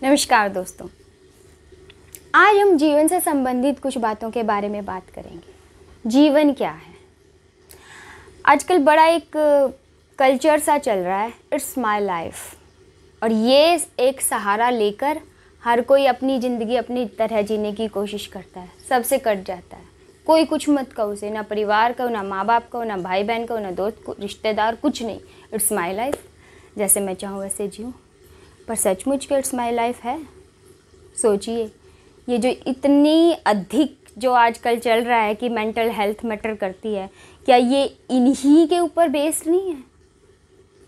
नमस्कार दोस्तों, आज हम जीवन से संबंधित कुछ बातों के बारे में बात करेंगे। जीवन क्या है? आजकल बड़ा एक कल्चर सा चल रहा है, इट्स माय लाइफ, और ये एक सहारा लेकर हर कोई अपनी ज़िंदगी अपनी तरह जीने की कोशिश करता है। सबसे कट जाता है, कोई कुछ मत कहो उसे, ना परिवार कहो, ना माँ बाप कहो, ना भाई बहन कहो, ना दोस्त रिश्तेदार, कुछ नहीं। इट्स माय लाइफ, जैसे मैं चाहूँ वैसे जीऊँ। पर सचमुच के इट्स माय लाइफ है? सोचिए, ये जो इतनी अधिक जो आजकल चल रहा है कि मेंटल हेल्थ मैटर करती है, क्या ये इन्हीं के ऊपर बेस्ड नहीं है?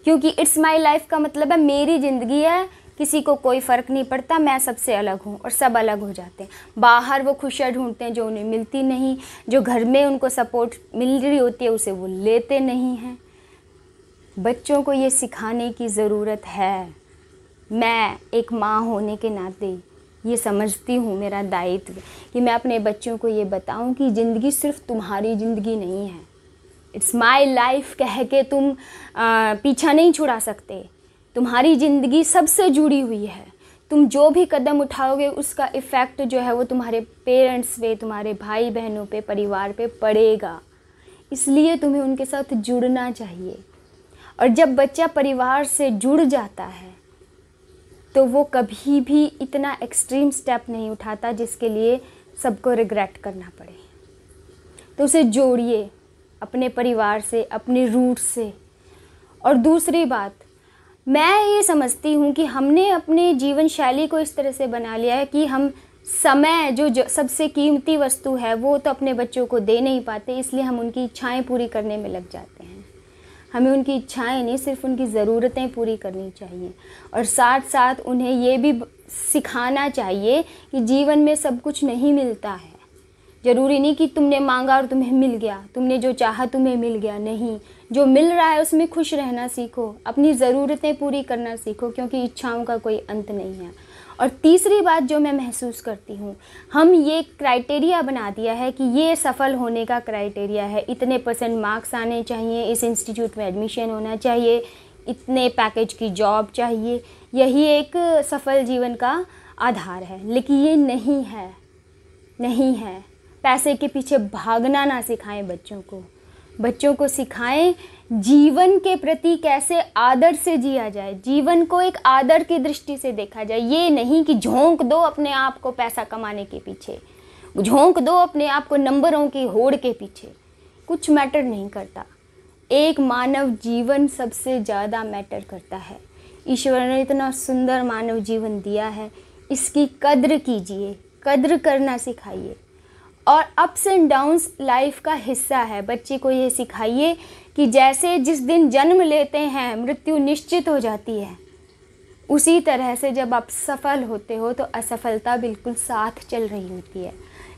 क्योंकि इट्स माय लाइफ का मतलब है मेरी ज़िंदगी है, किसी को कोई फ़र्क नहीं पड़ता, मैं सबसे अलग हूँ, और सब अलग हो जाते हैं। बाहर वो खुशियाँ ढूंढते हैं जो उन्हें मिलती नहीं, जो घर में उनको सपोर्ट मिल रही होती है उसे वो लेते नहीं हैं। बच्चों को ये सिखाने की ज़रूरत है। मैं एक माँ होने के नाते ये समझती हूँ, मेरा दायित्व कि मैं अपने बच्चों को ये बताऊँ कि ज़िंदगी सिर्फ तुम्हारी ज़िंदगी नहीं है। इट्स माय लाइफ कह के तुम पीछा नहीं छुड़ा सकते। तुम्हारी ज़िंदगी सबसे जुड़ी हुई है। तुम जो भी कदम उठाओगे उसका इफ़ेक्ट जो है वो तुम्हारे पेरेंट्स पे, तुम्हारे भाई बहनों पे, परिवार पे पड़ेगा। इसलिए तुम्हें उनके साथ जुड़ना चाहिए। और जब बच्चा परिवार से जुड़ जाता है तो वो कभी भी इतना एक्सट्रीम स्टेप नहीं उठाता जिसके लिए सबको रिग्रेट करना पड़े। तो उसे जोड़िए अपने परिवार से, अपने रूट से। और दूसरी बात, मैं ये समझती हूँ कि हमने अपने जीवन शैली को इस तरह से बना लिया है कि हम समय जो सबसे कीमती वस्तु है वो तो अपने बच्चों को दे नहीं पाते, इसलिए हम उनकी इच्छाएं पूरी करने में लग जाते हैं। हमें उनकी इच्छाएं नहीं, सिर्फ उनकी ज़रूरतें पूरी करनी चाहिए। और साथ साथ उन्हें ये भी सिखाना चाहिए कि जीवन में सब कुछ नहीं मिलता है। ज़रूरी नहीं कि तुमने मांगा और तुम्हें मिल गया, तुमने जो चाहा तुम्हें मिल गया। नहीं, जो मिल रहा है उसमें खुश रहना सीखो, अपनी ज़रूरतें पूरी करना सीखो, क्योंकि इच्छाओं का कोई अंत नहीं है। और तीसरी बात जो मैं महसूस करती हूँ, हम ये क्राइटेरिया बना दिया है कि ये सफल होने का क्राइटेरिया है, इतने % मार्क्स आने चाहिए, इस इंस्टीट्यूट में एडमिशन होना चाहिए, इतने पैकेज की जॉब चाहिए, यही एक सफल जीवन का आधार है। लेकिन ये नहीं है, नहीं है। पैसे के पीछे भागना ना सिखाएं बच्चों को। बच्चों को सिखाएं जीवन के प्रति कैसे आदर से जिया जाए, जीवन को एक आदर की दृष्टि से देखा जाए। ये नहीं कि झोंक दो अपने आप को पैसा कमाने के पीछे, झोंक दो अपने आप को नंबरों की होड़ के पीछे। कुछ मैटर नहीं करता। एक मानव जीवन सबसे ज़्यादा मैटर करता है। ईश्वर ने इतना सुंदर मानव जीवन दिया है, इसकी कद्र कीजिए, कद्र करना सिखाइए। और अप्स एंड डाउन्स लाइफ का हिस्सा है। बच्चे को ये सिखाइए कि जैसे जिस दिन जन्म लेते हैं मृत्यु निश्चित हो जाती है, उसी तरह से जब आप सफल होते हो तो असफलता बिल्कुल साथ चल रही होती है।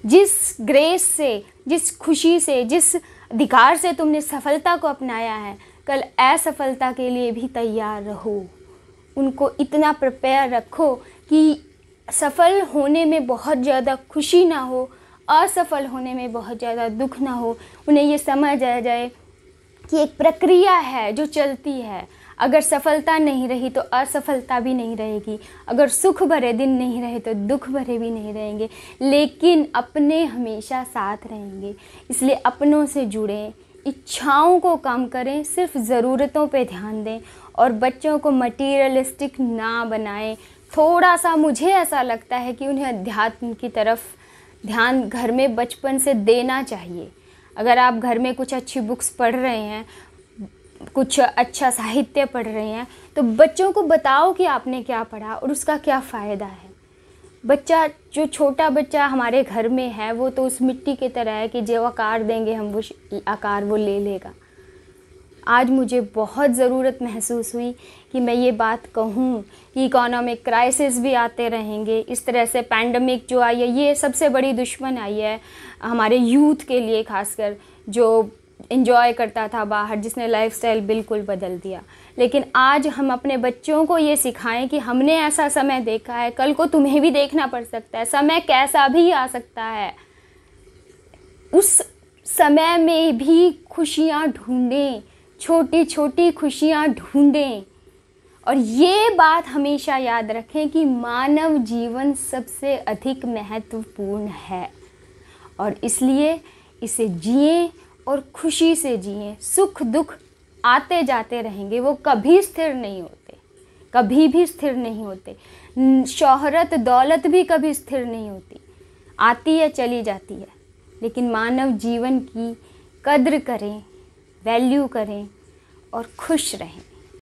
जिस ग्रेस से, जिस खुशी से, जिस अधिकार से तुमने सफलता को अपनाया है, कल असफलता के लिए भी तैयार रहो। उनको इतना प्रिपेयर रखो कि सफल होने में बहुत ज़्यादा खुशी ना हो, असफल होने में बहुत ज़्यादा दुख ना हो। उन्हें ये समझ आ जाए कि एक प्रक्रिया है जो चलती है। अगर सफलता नहीं रही तो असफलता भी नहीं रहेगी, अगर सुख भरे दिन नहीं रहे तो दुख भरे भी नहीं रहेंगे, लेकिन अपने हमेशा साथ रहेंगे। इसलिए अपनों से जुड़ें, इच्छाओं को कम करें, सिर्फ ज़रूरतों पे ध्यान दें, और बच्चों को मटीरियलिस्टिक ना बनाएं। थोड़ा सा मुझे ऐसा लगता है कि उन्हें अध्यात्म की तरफ ध्यान घर में बचपन से देना चाहिए। अगर आप घर में कुछ अच्छी बुक्स पढ़ रहे हैं, कुछ अच्छा साहित्य पढ़ रहे हैं, तो बच्चों को बताओ कि आपने क्या पढ़ा और उसका क्या फ़ायदा है। बच्चा, जो छोटा बच्चा हमारे घर में है, वो तो उस मिट्टी की तरह है कि जो आकार देंगे हम वो आकार वो ले लेगा। आज मुझे बहुत ज़रूरत महसूस हुई कि मैं ये बात कहूँ कि इकोनॉमिक क्राइसिस भी आते रहेंगे। इस तरह से पैंडमिक जो आई है, ये सबसे बड़ी दुश्मन आई है हमारे यूथ के लिए, खासकर जो एंजॉय करता था बाहर, जिसने लाइफस्टाइल बिल्कुल बदल दिया। लेकिन आज हम अपने बच्चों को ये सिखाएं कि हमने ऐसा समय देखा है, कल को तुम्हें भी देखना पड़ सकता है, समय कैसा भी आ सकता है। उस समय में भी खुशियाँ ढूंढें, छोटी छोटी खुशियाँ ढूंढें, और ये बात हमेशा याद रखें कि मानव जीवन सबसे अधिक महत्वपूर्ण है और इसलिए इसे जिएं और खुशी से जिएं। सुख दुख आते जाते रहेंगे, वो कभी स्थिर नहीं होते, कभी भी स्थिर नहीं होते। शोहरत दौलत भी कभी स्थिर नहीं होती, आती है चली जाती है। लेकिन मानव जीवन की कद्र करें, वैल्यू करें और खुश रहें।